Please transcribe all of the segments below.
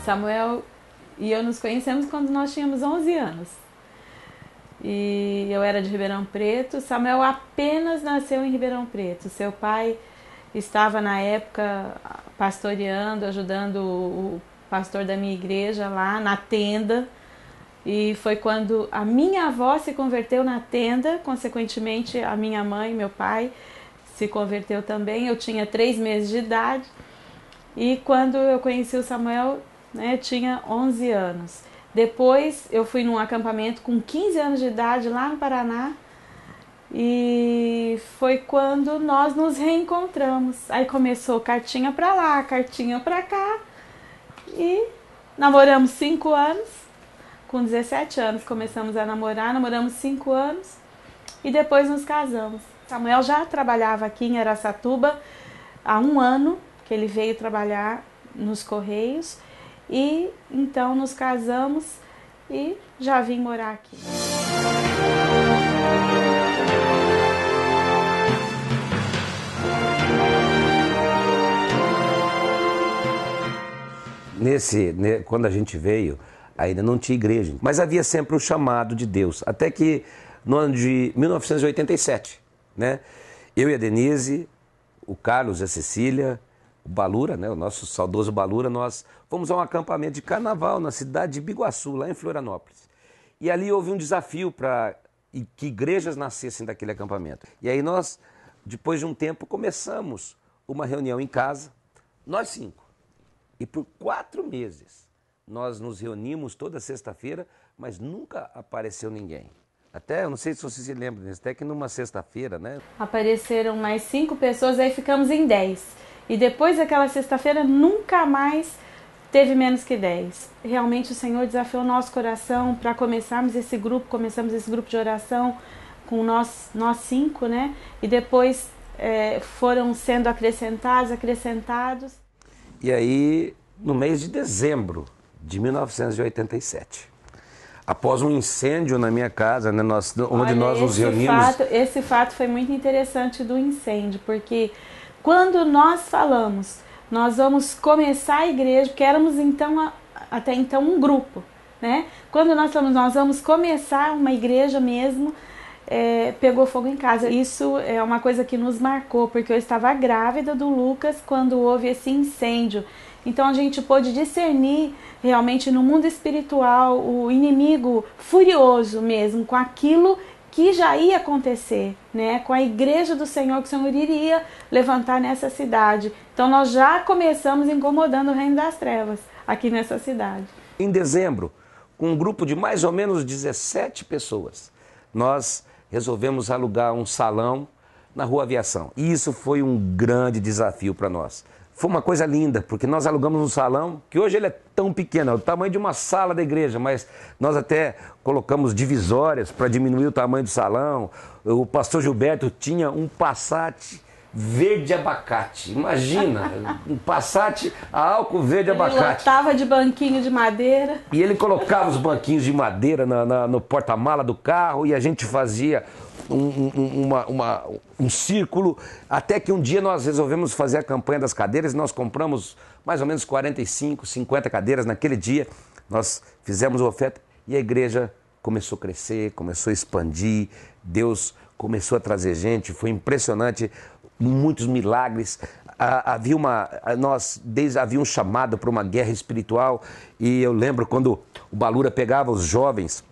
Samuel e eu nos conhecemos quando nós tínhamos 11 anos. E eu era de Ribeirão Preto. Samuel apenas nasceu em Ribeirão Preto. Seu pai estava na época pastoreando, ajudando o pastor da minha igreja lá na tenda. E foi quando a minha avó se converteu na tenda, consequentemente a minha mãe e meu pai se converteu também. Eu tinha 3 meses de idade. E quando eu conheci o Samuel, eu tinha 11 anos. Depois eu fui num acampamento com 15 anos de idade lá no Paraná. E foi quando nós nos reencontramos. Aí começou cartinha pra lá, cartinha pra cá. E namoramos 5 anos. Com 17 anos começamos a namorar, namoramos 5 anos. E depois nos casamos. Samuel já trabalhava aqui em Araçatuba há 1 ano que ele veio trabalhar nos Correios. E então nos casamos e já vim morar aqui. Quando a gente veio, ainda não tinha igreja, mas havia sempre o chamado de Deus. Até que no ano de 1987, eu e a Denise, o Carlos e a Cecília, o Balura, o nosso saudoso Balura, nós fomos a um acampamento de carnaval na cidade de Biguaçu, lá em Florianópolis. E ali houve um desafio para que igrejas nascessem daquele acampamento. E aí nós, depois de um tempo, começamos uma reunião em casa, nós 5. E por 4 meses nós nos reunimos toda sexta-feira, mas nunca apareceu ninguém. Até, eu não sei se você se lembra disso, até que numa sexta-feira, Apareceram mais 5 pessoas, aí ficamos em 10. E depois daquela sexta-feira, nunca mais teve menos que 10. Realmente o Senhor desafiou o nosso coração para começamos esse grupo de oração com nós 5, E depois foram sendo acrescentados. E aí, no mês de dezembro de 1987, após um incêndio na minha casa, onde nós nos reunimos... Esse fato foi muito interessante do incêndio, porque quando nós falamos, nós vamos começar a igreja, porque éramos até então um grupo, Quando nós falamos, nós vamos começar uma igreja mesmo, pegou fogo em casa. Isso é uma coisa que nos marcou, porque eu estava grávida do Lucas quando houve esse incêndio. Então a gente pôde discernir realmente no mundo espiritual o inimigo furioso mesmo com aquilo que já ia acontecer, com a igreja do Senhor, que o Senhor iria levantar nessa cidade. Então nós já começamos incomodando o reino das trevas aqui nessa cidade. Em dezembro, com um grupo de mais ou menos 17 pessoas, nós resolvemos alugar um salão na Rua Aviação. E isso foi um grande desafio para nós. Foi uma coisa linda, porque nós alugamos um salão, que hoje ele é tão pequeno, é o tamanho de uma sala da igreja, mas nós até colocamos divisórias para diminuir o tamanho do salão. O pastor Gilberto tinha um Passat verde abacate. Imagina, um Passat a álcool verde abacate. Ele lotava de banquinho de madeira. E ele colocava os banquinhos de madeira no porta-mala do carro e a gente fazia um círculo, até que um dia nós resolvemos fazer a campanha das cadeiras e nós compramos mais ou menos 45, 50 cadeiras naquele dia. Nós fizemos a oferta e a igreja começou a crescer, começou a expandir, Deus começou a trazer gente, foi impressionante, muitos milagres. Havia um chamado para uma guerra espiritual e eu lembro quando o Balura pegava os jovens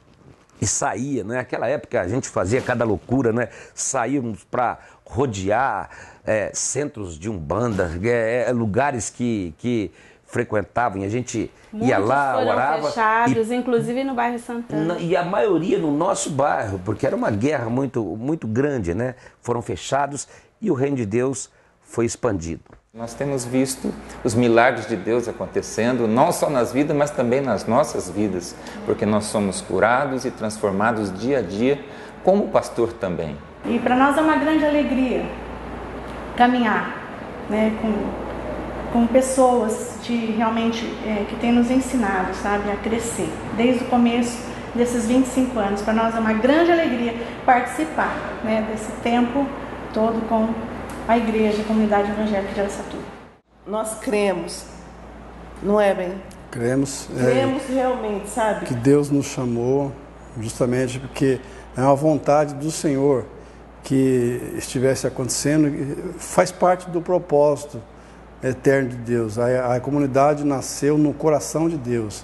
e saía, Naquela época a gente fazia cada loucura, Saíamos para rodear centros de umbanda, lugares que frequentavam e a gente ia lá, orava. Muitos foram fechados, inclusive no bairro Santana. E a maioria no nosso bairro, porque era uma guerra muito, muito grande, Foram fechados e o reino de Deus foi expandido. Nós temos visto os milagres de Deus acontecendo, não só nas vidas, mas também nas nossas vidas, porque nós somos curados e transformados dia a dia, como pastor também. E para nós é uma grande alegria caminhar, né, com pessoas realmente que têm nos ensinado, sabe, a crescer. Desde o começo desses 25 anos, para nós é uma grande alegria participar, né, desse tempo todo com a igreja, a comunidade evangélica de Araçatuba. Nós cremos, não é, bem? Cremos Realmente, sabe? Que Deus nos chamou justamente porque é uma vontade do Senhor que estivesse acontecendo, faz parte do propósito eterno de Deus. A comunidade nasceu no coração de Deus,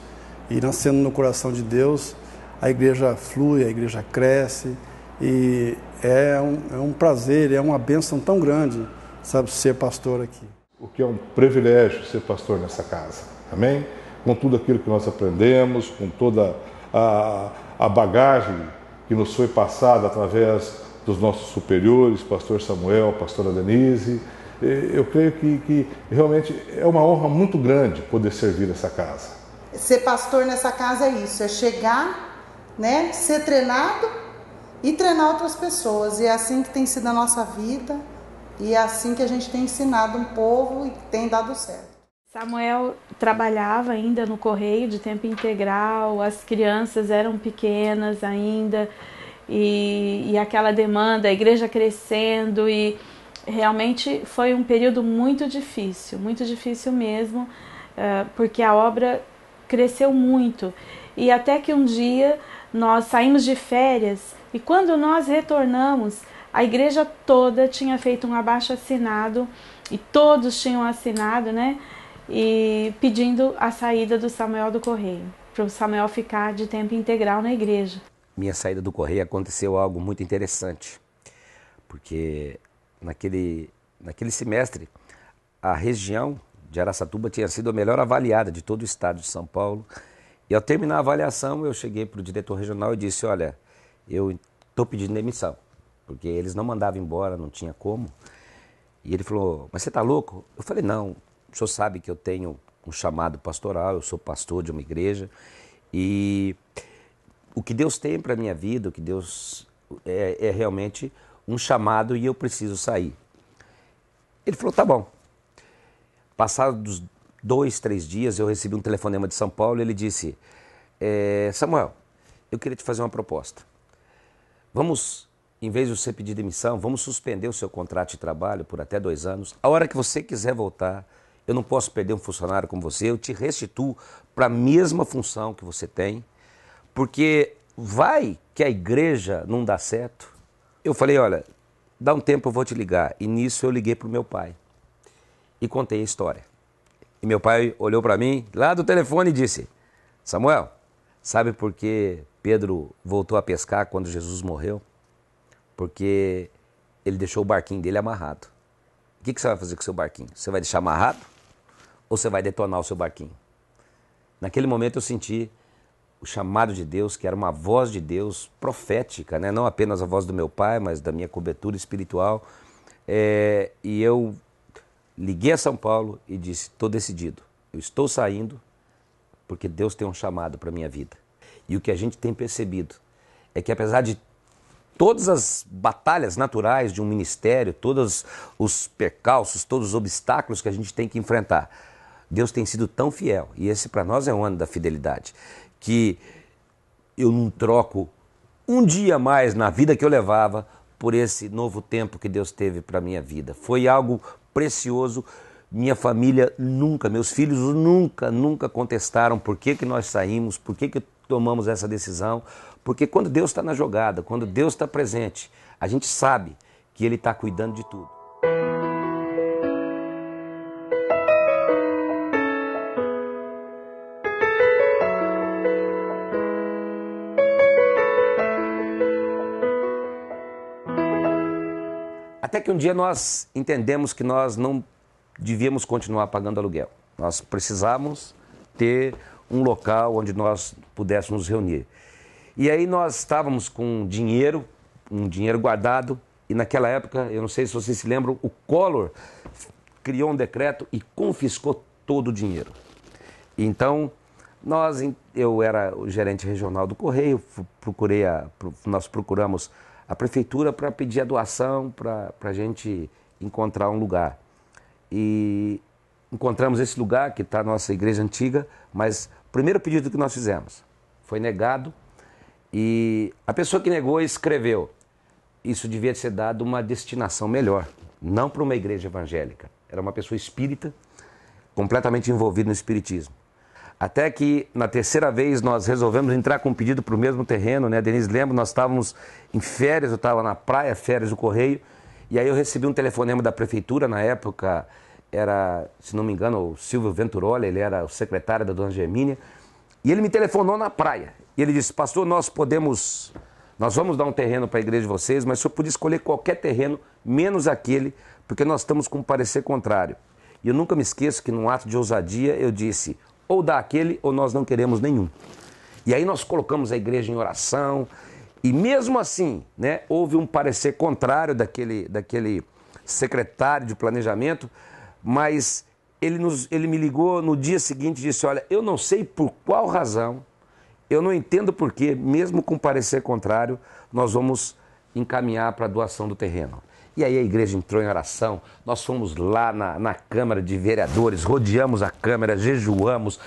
e nascendo no coração de Deus, a igreja flui, a igreja cresce, e é um prazer, é uma bênção tão grande, sabe, ser pastor aqui. O que é um privilégio ser pastor nessa casa, amém? Com tudo aquilo que nós aprendemos, com toda a bagagem que nos foi passada através dos nossos superiores, pastor Samuel, pastora Denise. Eu creio que realmente é uma honra muito grande poder servir essa casa. Ser pastor nessa casa é isso, é chegar, né, ser treinado e treinar outras pessoas. E é assim que tem sido a nossa vida, e é assim que a gente tem ensinado um povo e tem dado certo. Samuel trabalhava ainda no Correio de tempo integral, as crianças eram pequenas ainda, e aquela demanda, a igreja crescendo, e realmente foi um período muito difícil mesmo, porque a obra cresceu muito. E até que um dia nós saímos de férias, e quando nós retornamos, a igreja toda tinha feito um abaixo-assinado, e todos tinham assinado, né? E pedindo a saída do Samuel do Correio, para o Samuel ficar de tempo integral na igreja. Minha saída do Correio aconteceu algo muito interessante, porque naquele semestre a região de Araçatuba tinha sido a melhor avaliada de todo o estado de São Paulo, e ao terminar a avaliação eu cheguei para o diretor regional e disse: olha, eu estou pedindo demissão, porque eles não mandavam embora, não tinha como. E ele falou: mas você está louco? Eu falei: não, o senhor sabe que eu tenho um chamado pastoral, eu sou pastor de uma igreja, e o que Deus tem para a minha vida, o que Deus é realmente um chamado, e eu preciso sair. Ele falou: tá bom. Passados 2, 3 dias, eu recebi um telefonema de São Paulo, e ele disse: Samuel, eu queria te fazer uma proposta. Vamos, em vez de você pedir demissão, vamos suspender o seu contrato de trabalho por até 2 anos. A hora que você quiser voltar, eu não posso perder um funcionário como você, eu te restituo para a mesma função que você tem, porque vai que a igreja não dá certo. Eu falei: olha, dá um tempo, eu vou te ligar. E nisso eu liguei para o meu pai e contei a história. E meu pai olhou para mim lá do telefone e disse: Samuel, sabe por que Pedro voltou a pescar quando Jesus morreu? Porque ele deixou o barquinho dele amarrado. O que você vai fazer com o seu barquinho? Você vai deixar amarrado ou você vai detonar o seu barquinho? Naquele momento eu senti o chamado de Deus, que era uma voz de Deus profética, né? Não apenas a voz do meu pai, mas da minha cobertura espiritual. E eu liguei a São Paulo e disse: estou decidido, eu estou saindo porque Deus tem um chamado para a minha vida. E o que a gente tem percebido é que, apesar de todas as batalhas naturais de um ministério, todos os percalços, todos os obstáculos que a gente tem que enfrentar, Deus tem sido tão fiel, e esse para nós é um ano da fidelidade, que eu não troco um dia mais na vida que eu levava por esse novo tempo que Deus teve para a minha vida. Foi algo precioso. Minha família nunca, meus filhos nunca contestaram por que nós saímos, por que tomamos essa decisão, porque quando Deus está na jogada, quando Deus está presente, a gente sabe que Ele está cuidando de tudo. Até que um dia nós entendemos que nós não devíamos continuar pagando aluguel. Nós precisávamos ter um local onde nós pudéssemos nos reunir. E aí nós estávamos com um dinheiro guardado, e naquela época, eu não sei se vocês se lembram, o Collor criou um decreto e confiscou todo o dinheiro. Então, eu era o gerente regional do Correio, nós procuramos a prefeitura para pedir a doação para a gente encontrar um lugar. E encontramos esse lugar, que está a nossa igreja antiga, mas o primeiro pedido que nós fizemos foi negado, e a pessoa que negou escreveu: isso devia ser dado uma destinação melhor, não para uma igreja evangélica. Era uma pessoa espírita, completamente envolvida no espiritismo. Até que, na terceira vez, nós resolvemos entrar com um pedido para o mesmo terreno, né? Denise lembra, nós estávamos em férias, eu estava na praia, férias do Correio, e aí eu recebi um telefonema da prefeitura, na época era, se não me engano, o Silvio Venturoli, ele era o secretário da dona Germínia, e ele me telefonou na praia, e ele disse: pastor, nós vamos dar um terreno para a igreja de vocês, mas o senhor podia escolher qualquer terreno, menos aquele, porque nós estamos com um parecer contrário. E eu nunca me esqueço que, num ato de ousadia, eu disse: ou dá aquele ou nós não queremos nenhum. E aí nós colocamos a igreja em oração, e mesmo assim, né, houve um parecer contrário daquele secretário de planejamento, mas ele me ligou no dia seguinte e disse: olha, eu não sei por qual razão, eu não entendo por quê, mesmo com parecer contrário, nós vamos encaminhar para a doação do terreno. E aí a igreja entrou em oração, nós fomos lá na Câmara de Vereadores, rodeamos a Câmara, jejuamos.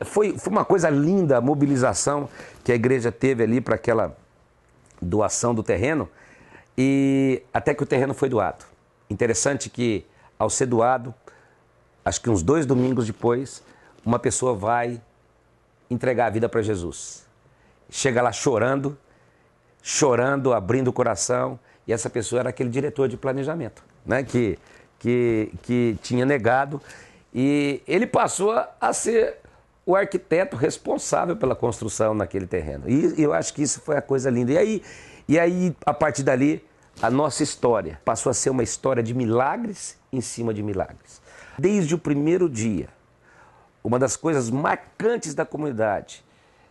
Foi uma coisa linda a mobilização que a igreja teve ali para aquela doação do terreno, e até que o terreno foi doado. Interessante que, ao ser doado, acho que uns 2 domingos depois, uma pessoa vai entregar a vida para Jesus. Chega lá chorando, abrindo o coração. E essa pessoa era aquele diretor de planejamento, né, que tinha negado, e ele passou a ser o arquiteto responsável pela construção naquele terreno. E eu acho que isso foi a coisa linda. E aí, a partir dali, a nossa história passou a ser uma história de milagres em cima de milagres. Desde o primeiro dia, uma das coisas marcantes da comunidade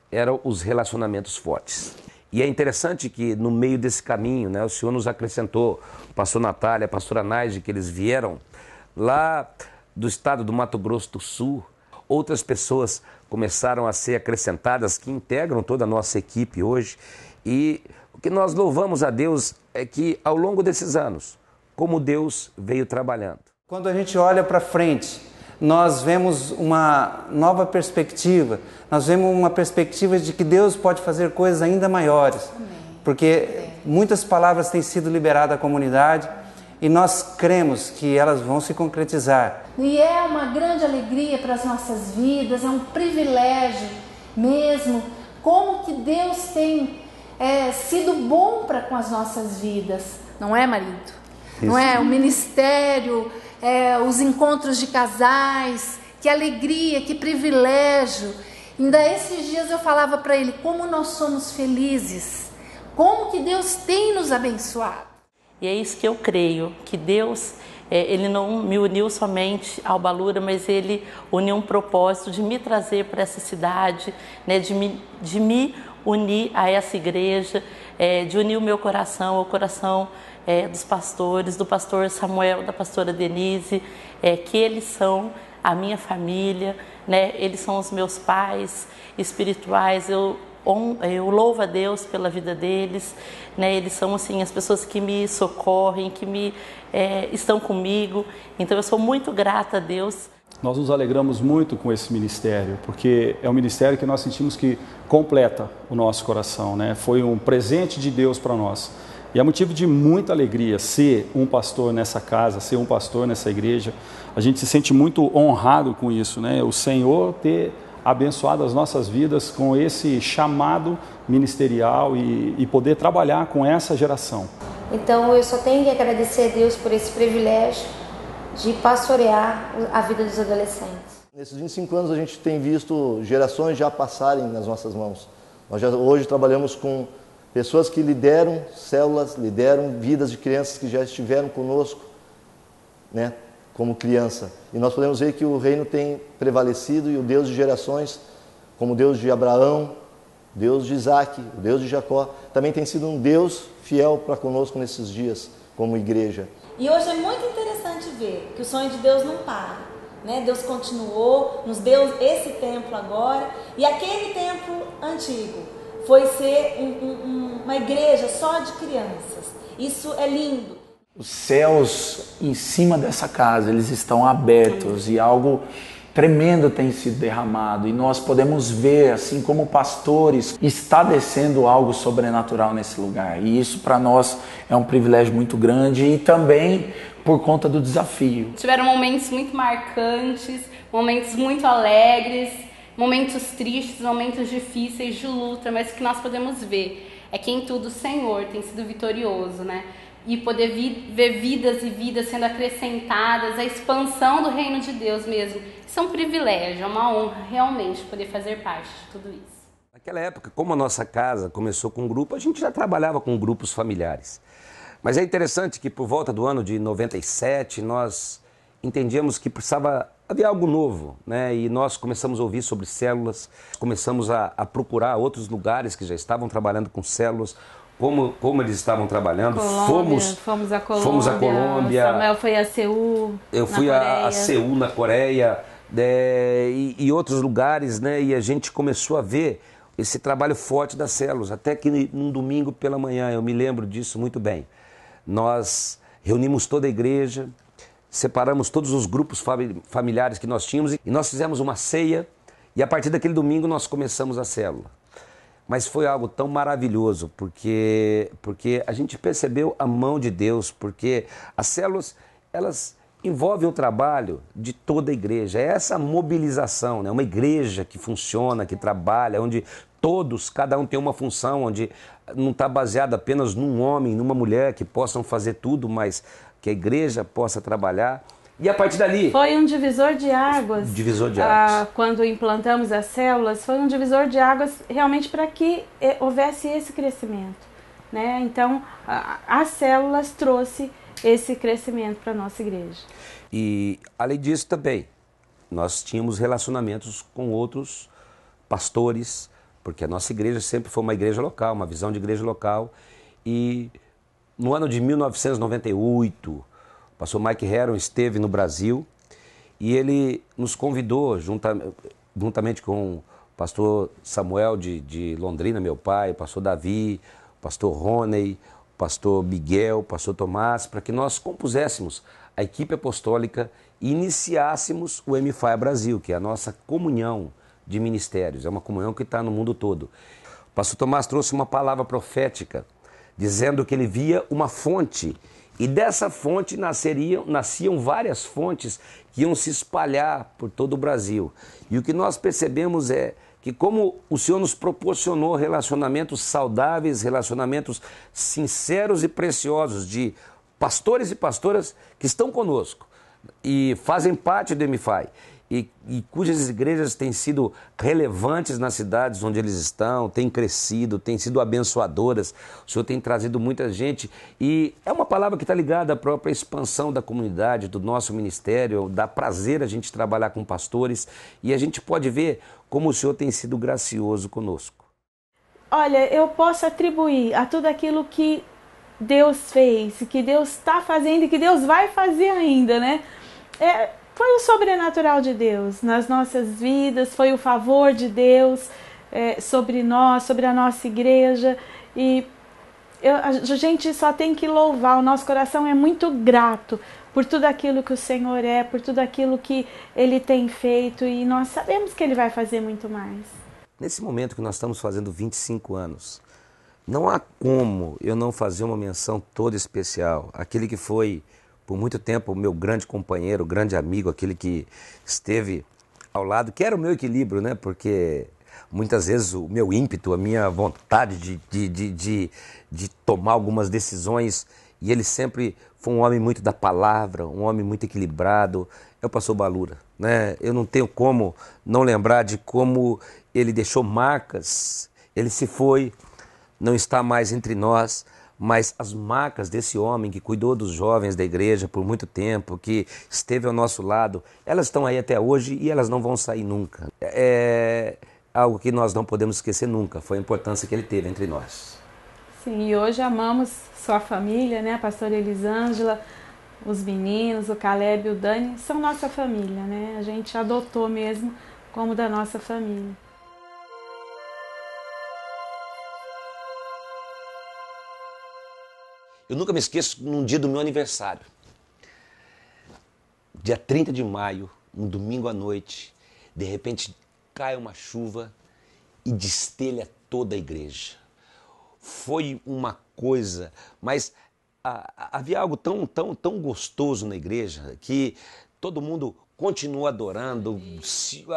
eram os relacionamentos fortes. E é interessante que, no meio desse caminho, né, o Senhor nos acrescentou, o pastor Natália, a pastora Naide, que eles vieram lá do estado do Mato Grosso do Sul. Outras pessoas começaram a ser acrescentadas, que integram toda a nossa equipe hoje. E o que nós louvamos a Deus é que, ao longo desses anos, como Deus veio trabalhando. Quando a gente olha para frente, nós vemos uma nova perspectiva, nós vemos uma perspectiva de que Deus pode fazer coisas ainda maiores. Amém. Porque muitas palavras têm sido liberadas à comunidade e nós cremos que elas vão se concretizar. E é uma grande alegria para as nossas vidas, é um privilégio mesmo, como que Deus tem sido bom para com as nossas vidas, não é, marido? Isso. Não é? O ministério, os encontros de casais, que alegria, que privilégio. Ainda esses dias eu falava para ele como nós somos felizes, como que Deus tem nos abençoado. E é isso que eu creio, que Deus, Ele não me uniu somente ao Balura, mas Ele uniu um propósito de me trazer para essa cidade, né, de me unir a essa igreja, de unir o meu coração ao coração dos pastores, do pastor Samuel, da pastora Denise, que eles são a minha família, né? Eles são os meus pais espirituais. Eu louvo a Deus pela vida deles, né? Eles são assim as pessoas que me socorrem, que estão comigo. Então eu sou muito grata a Deus. Nós nos alegramos muito com esse ministério, porque é um ministério que nós sentimos que completa o nosso coração, né? Foi um presente de Deus para nós. E é motivo de muita alegria ser um pastor nessa casa, ser um pastor nessa igreja. A gente se sente muito honrado com isso, né? O Senhor ter abençoado as nossas vidas com esse chamado ministerial e poder trabalhar com essa geração. Então eu só tenho que agradecer a Deus por esse privilégio de pastorear a vida dos adolescentes. Nesses 25 anos a gente tem visto gerações já passarem nas nossas mãos. Nós já hoje trabalhamos com pessoas que lideram células, lideram vidas de crianças que já estiveram conosco, né, como criança. E nós podemos ver que o reino tem prevalecido e o Deus de gerações, como o Deus de Abraão, Deus de Isaac, o Deus de Jacó, também tem sido um Deus fiel para conosco nesses dias, como igreja. E hoje é muito interessante ver que o sonho de Deus não para, né? Deus continuou, nos deu esse templo agora, e aquele templo antigo foi ser uma igreja só de crianças. Isso é lindo. Os céus em cima dessa casa, eles estão abertos e algo tremendo tem sido derramado, e nós podemos ver, assim como pastores, está descendo algo sobrenatural nesse lugar, e isso para nós é um privilégio muito grande, e também por conta do desafio. Tiveram momentos muito marcantes, momentos muito alegres, momentos tristes, momentos difíceis de luta, mas o que nós podemos ver é que em tudo o Senhor tem sido vitorioso, né? E poder ver vidas e vidas sendo acrescentadas, a expansão do reino de Deus mesmo. Isso é um privilégio, é uma honra realmente poder fazer parte de tudo isso. Naquela época, como a nossa casa começou com um grupo, a gente já trabalhava com grupos familiares. Mas é interessante que por volta do ano de 97, nós entendíamos que precisava haver algo novo, né? E nós começamos a ouvir sobre células, começamos a procurar outros lugares que já estavam trabalhando com células, como eles estavam trabalhando. Fomos a Colômbia. Samuel foi a Seul. Eu fui a Seul, na Coreia, e outros lugares, né? E a gente começou a ver esse trabalho forte das células. Até que num domingo pela manhã, eu me lembro disso muito bem. Nós reunimos toda a igreja, separamos todos os grupos familiares que nós tínhamos e nós fizemos uma ceia. E a partir daquele domingo nós começamos a célula. Mas foi algo tão maravilhoso, porque a gente percebeu a mão de Deus, porque as células, elas envolvem o trabalho de toda a igreja. É essa mobilização, né? Uma igreja que funciona, que trabalha, onde todos, cada um tem uma função, onde não está baseado apenas num homem, numa mulher que possam fazer tudo, mas que a igreja possa trabalhar. E a partir dali... Foi um divisor de águas. Divisor de águas. Quando implantamos as células, foi um divisor de águas realmente para que houvesse esse crescimento, né? Então, as células trouxe esse crescimento para a nossa igreja. E, além disso, também, nós tínhamos relacionamentos com outros pastores, porque a nossa igreja sempre foi uma igreja local, uma visão de igreja local. E no ano de 1998... o pastor Mike Heron esteve no Brasil e ele nos convidou, juntamente com o pastor Samuel de Londrina, meu pai, o pastor Davi, o pastor Rony, o pastor Miguel, o pastor Tomás, para que nós compuséssemos a equipe apostólica e iniciássemos o MFI Brasil, que é a nossa comunhão de ministérios, é uma comunhão que está no mundo todo. O pastor Tomás trouxe uma palavra profética, dizendo que ele via uma fonte. E dessa fonte nasciam várias fontes que iam se espalhar por todo o Brasil. E o que nós percebemos é que como o Senhor nos proporcionou relacionamentos saudáveis, relacionamentos sinceros e preciosos de pastores e pastoras que estão conosco e fazem parte do MFI. E cujas igrejas têm sido relevantes nas cidades onde eles estão, têm crescido, têm sido abençoadoras. O Senhor tem trazido muita gente e é uma palavra que está ligada à própria expansão da comunidade, do nosso ministério, dá prazer a gente trabalhar com pastores e a gente pode ver como o Senhor tem sido gracioso conosco. Olha, eu posso atribuir a tudo aquilo que Deus fez, que Deus está fazendo e que Deus vai fazer ainda, né? Foi o sobrenatural de Deus nas nossas vidas, foi o favor de Deus sobre nós, sobre a nossa igreja. E a gente só tem que louvar, o nosso coração é muito grato por tudo aquilo que o Senhor é, por tudo aquilo que Ele tem feito e nós sabemos que Ele vai fazer muito mais. Nesse momento que nós estamos fazendo 25 anos, não há como eu não fazer uma menção toda especial, aquele que foi por muito tempo o meu grande companheiro, grande amigo, aquele que esteve ao lado, que era o meu equilíbrio, né? Porque muitas vezes o meu ímpeto, a minha vontade de tomar algumas decisões, e ele sempre foi um homem muito da palavra, um homem muito equilibrado, é o pastor Balura, né? Eu não tenho como não lembrar de como ele deixou marcas, ele se foi, não está mais entre nós, mas as marcas desse homem que cuidou dos jovens da igreja por muito tempo, que esteve ao nosso lado, elas estão aí até hoje e elas não vão sair nunca. É algo que nós não podemos esquecer nunca, foi a importância que ele teve entre nós. Sim, e hoje amamos sua família, né? A pastora Elisângela, os meninos, o Caleb e o Dani, são nossa família, né? A gente adotou mesmo como da nossa família. Eu nunca me esqueço num dia do meu aniversário. Dia 30 de maio, um domingo à noite, de repente cai uma chuva e destelha toda a igreja. Foi uma coisa, mas havia algo tão gostoso na igreja que todo mundo continuou adorando,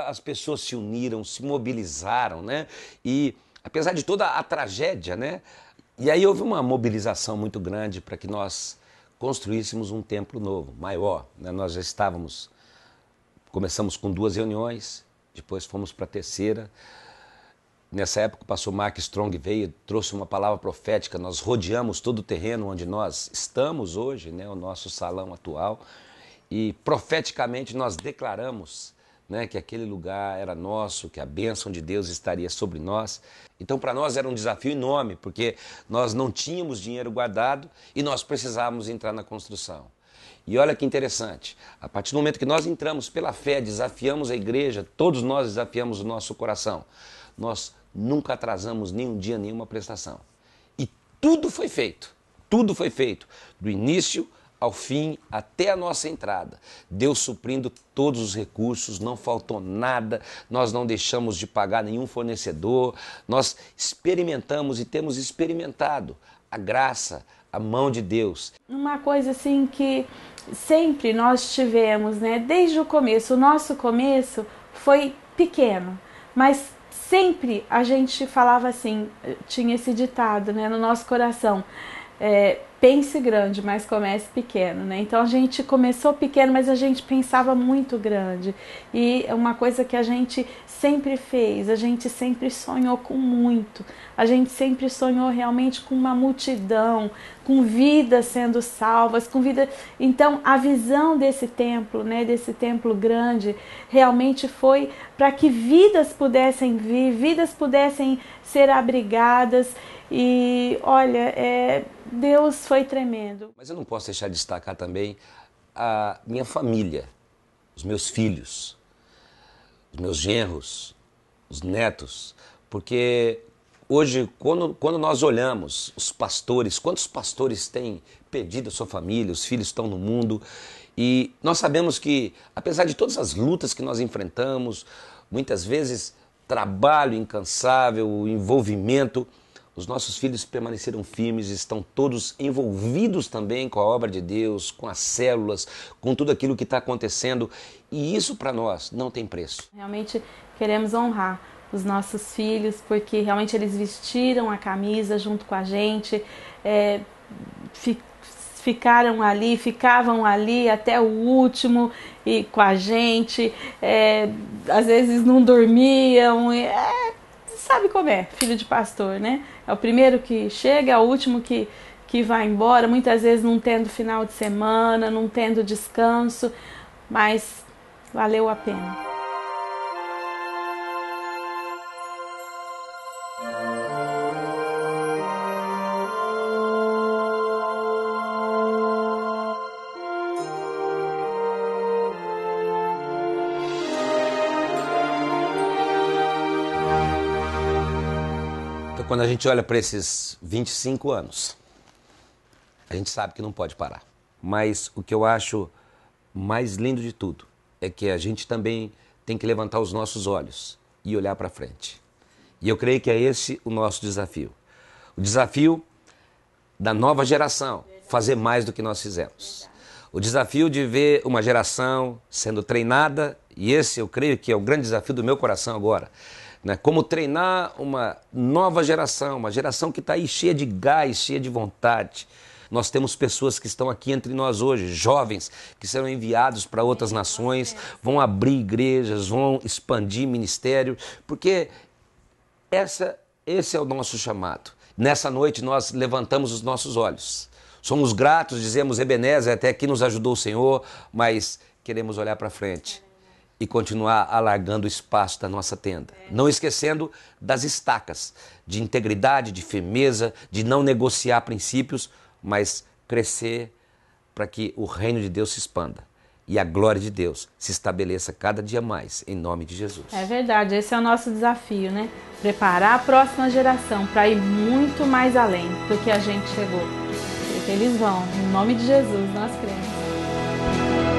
as pessoas se uniram, se mobilizaram, né? E apesar de toda a tragédia, né? E aí houve uma mobilização muito grande para que nós construíssemos um templo novo, maior, né? Nós já começamos com 2 reuniões, depois fomos para a 3ª. Nessa época o pastor Mark Strong veio, trouxe uma palavra profética, nós rodeamos todo o terreno onde nós estamos hoje, né? O nosso salão atual, e profeticamente nós declaramos, né, que aquele lugar era nosso, que a bênção de Deus estaria sobre nós. Então, para nós era um desafio enorme, porque nós não tínhamos dinheiro guardado e nós precisávamos entrar na construção. E olha que interessante, a partir do momento que nós entramos pela fé, desafiamos a igreja, todos nós desafiamos o nosso coração, nós nunca atrasamos nenhum dia, nenhuma prestação. E tudo foi feito, do início ao fim, até a nossa entrada. Deus suprindo todos os recursos, não faltou nada, nós não deixamos de pagar nenhum fornecedor, nós experimentamos e temos experimentado a graça, a mão de Deus. Uma coisa assim que sempre nós tivemos, né? Desde o começo, o nosso começo foi pequeno, mas sempre a gente falava assim, tinha esse ditado, né, no nosso coração, pense grande, mas comece pequeno, né? Então a gente começou pequeno, mas a gente pensava muito grande. E é uma coisa que a gente sempre fez, a gente sempre sonhou com muito. A gente sempre sonhou realmente com uma multidão, com vidas sendo salvas, com vida. Então a visão desse templo, né, desse templo grande, realmente foi para que vidas pudessem vir, vidas pudessem ser abrigadas. E olha, Deus foi tremendo. Mas eu não posso deixar de destacar também a minha família, os meus filhos, os meus genros, os netos, porque hoje, quando nós olhamos os pastores, quantos pastores têm perdido a sua família, os filhos estão no mundo, e nós sabemos que, apesar de todas as lutas que nós enfrentamos, muitas vezes trabalho incansável, envolvimento, os nossos filhos permaneceram firmes, estão todos envolvidos também com a obra de Deus, com as células, com tudo aquilo que está acontecendo. E isso para nós não tem preço. Realmente queremos honrar os nossos filhos, porque realmente eles vestiram a camisa junto com a gente, ficavam ali até o último e com a gente, às vezes não dormiam, sabe como é, filho de pastor, né? É o primeiro que chega, é o último que vai embora, muitas vezes não tendo final de semana, não tendo descanso, mas valeu a pena. Quando a gente olha para esses 25 anos, a gente sabe que não pode parar. Mas o que eu acho mais lindo de tudo é que a gente também tem que levantar os nossos olhos e olhar para frente. E eu creio que é esse o nosso desafio. O desafio da nova geração, fazer mais do que nós fizemos. O desafio de ver uma geração sendo treinada, e esse eu creio que é o grande desafio do meu coração agora, né? Como treinar uma nova geração, uma geração que está aí cheia de gás, cheia de vontade. Nós temos pessoas que estão aqui entre nós hoje, jovens, que serão enviados para outras nações, vão abrir igrejas, vão expandir ministério, porque esse é o nosso chamado. Nessa noite nós levantamos os nossos olhos. Somos gratos, dizemos Ebenezer, até aqui nos ajudou o Senhor, mas queremos olhar para frente e continuar alargando o espaço da nossa tenda. Não esquecendo das estacas, de integridade, de firmeza, de não negociar princípios, mas crescer para que o reino de Deus se expanda e a glória de Deus se estabeleça cada dia mais, em nome de Jesus. É verdade, esse é o nosso desafio, né? Preparar a próxima geração para ir muito mais além do que a gente chegou. Eles vão, em nome de Jesus, nós cremos.